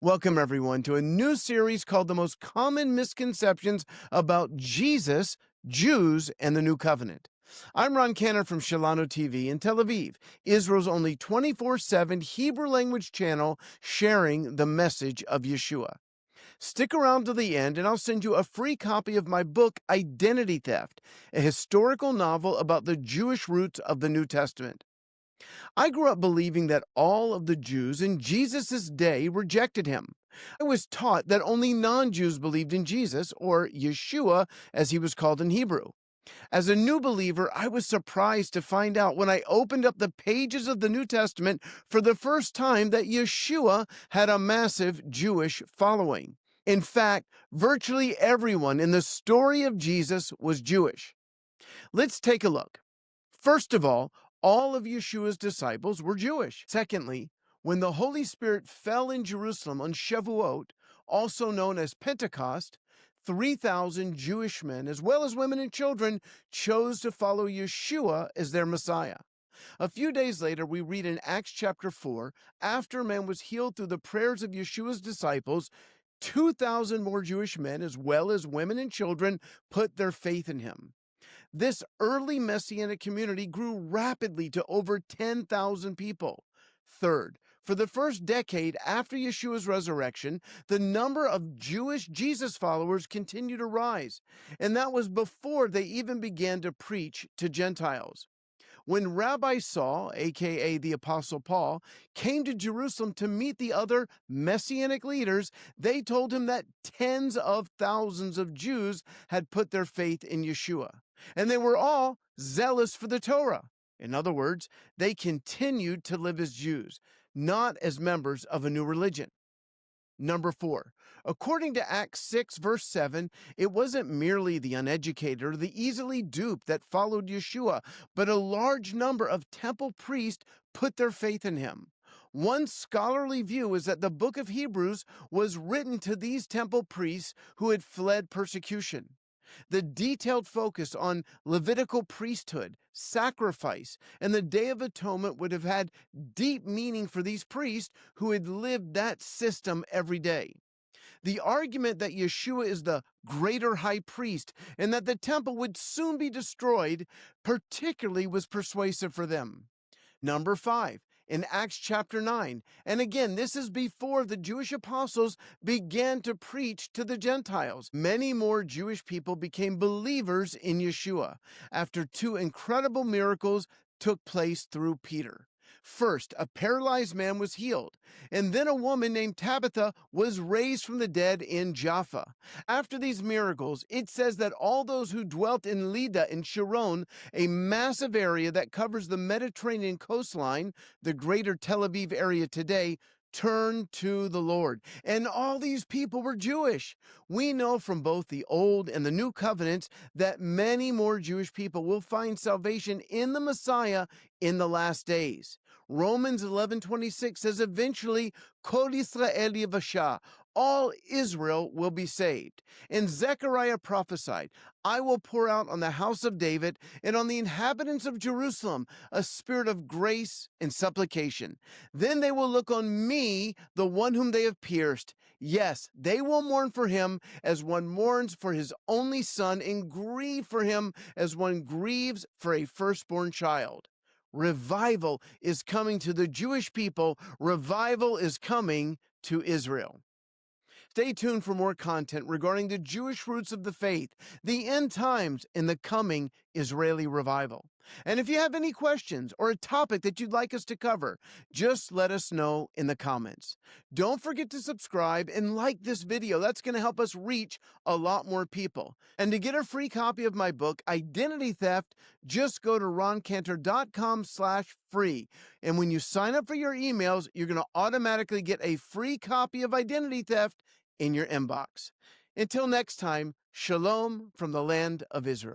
Welcome, everyone, to a new series called The Most Common Misconceptions About Jesus, Jews, and the New Covenant. I'm Ron Cantor from Shalano TV in Tel Aviv, Israel's only 24/7 Hebrew language channel sharing the message of Yeshua. Stick around to the end, and I'll send you a free copy of my book, Identity Theft, a historical novel about the Jewish roots of the New Testament. I grew up believing that all of the Jews in Jesus' day rejected him. I was taught that only non-Jews believed in Jesus, or Yeshua, as he was called in Hebrew. As a new believer, I was surprised to find out when I opened up the pages of the New Testament for the first time that Yeshua had a massive Jewish following. In fact, virtually everyone in the story of Jesus was Jewish. Let's take a look. First of all of Yeshua's disciples were Jewish. Secondly, when the Holy Spirit fell in Jerusalem on Shavuot, also known as Pentecost, 3,000 Jewish men, as well as women and children, chose to follow Yeshua as their Messiah. A few days later, we read in Acts chapter 4, after man was healed through the prayers of Yeshua's disciples, 2,000 more Jewish men, as well as women and children, put their faith in him. This early Messianic community grew rapidly to over 10,000 people. Third, for the first decade after Yeshua's resurrection, the number of Jewish Jesus followers continued to rise, and that was before they even began to preach to Gentiles. When Rabbi Saul, aka the Apostle Paul, came to Jerusalem to meet the other Messianic leaders, they told him that tens of thousands of Jews had put their faith in Yeshua, and they were all zealous for the Torah. In other words, they continued to live as Jews, not as members of a new religion. Number 4, according to Acts 6, verse 7, it wasn't merely the uneducated or the easily duped that followed Yeshua, but a large number of temple priests put their faith in him. One scholarly view is that the book of Hebrews was written to these temple priests who had fled persecution. The detailed focus on Levitical priesthood, sacrifice, and the Day of Atonement would have had deep meaning for these priests who had lived that system every day. The argument that Yeshua is the greater high priest and that the temple would soon be destroyed particularly was persuasive for them. Number 5, in Acts chapter 9, and again, this is before the Jewish apostles began to preach to the Gentiles. Many more Jewish people became believers in Yeshua after two incredible miracles took place through Peter. First, a paralyzed man was healed, and then a woman named Tabitha was raised from the dead in Jaffa. After these miracles, it says that all those who dwelt in Lydda and Sharon, a massive area that covers the Mediterranean coastline, the greater Tel Aviv area today, turned to the Lord. And all these people were Jewish. We know from both the Old and the New Covenants that many more Jewish people will find salvation in the Messiah in the last days. Romans 11:26 says eventually, Kol Yisrael Yivasha, all Israel will be saved. And Zechariah prophesied, I will pour out on the house of David and on the inhabitants of Jerusalem a spirit of grace and supplication. Then they will look on me, the one whom they have pierced. Yes, they will mourn for him as one mourns for his only son, and grieve for him as one grieves for a firstborn child. Revival is coming to the Jewish people. Revival is coming to Israel. Stay tuned for more content regarding the Jewish roots of the faith, the end times, and the coming Israeli revival. And if you have any questions or a topic that you'd like us to cover, just let us know in the comments. Don't forget to subscribe and like this video. That's going to help us reach a lot more people. And to get a free copy of my book, Identity Theft, just go to roncantor.com/free. And when you sign up for your emails, you're going to automatically get a free copy of Identity Theft in your inbox. Until next time, shalom from the land of Israel.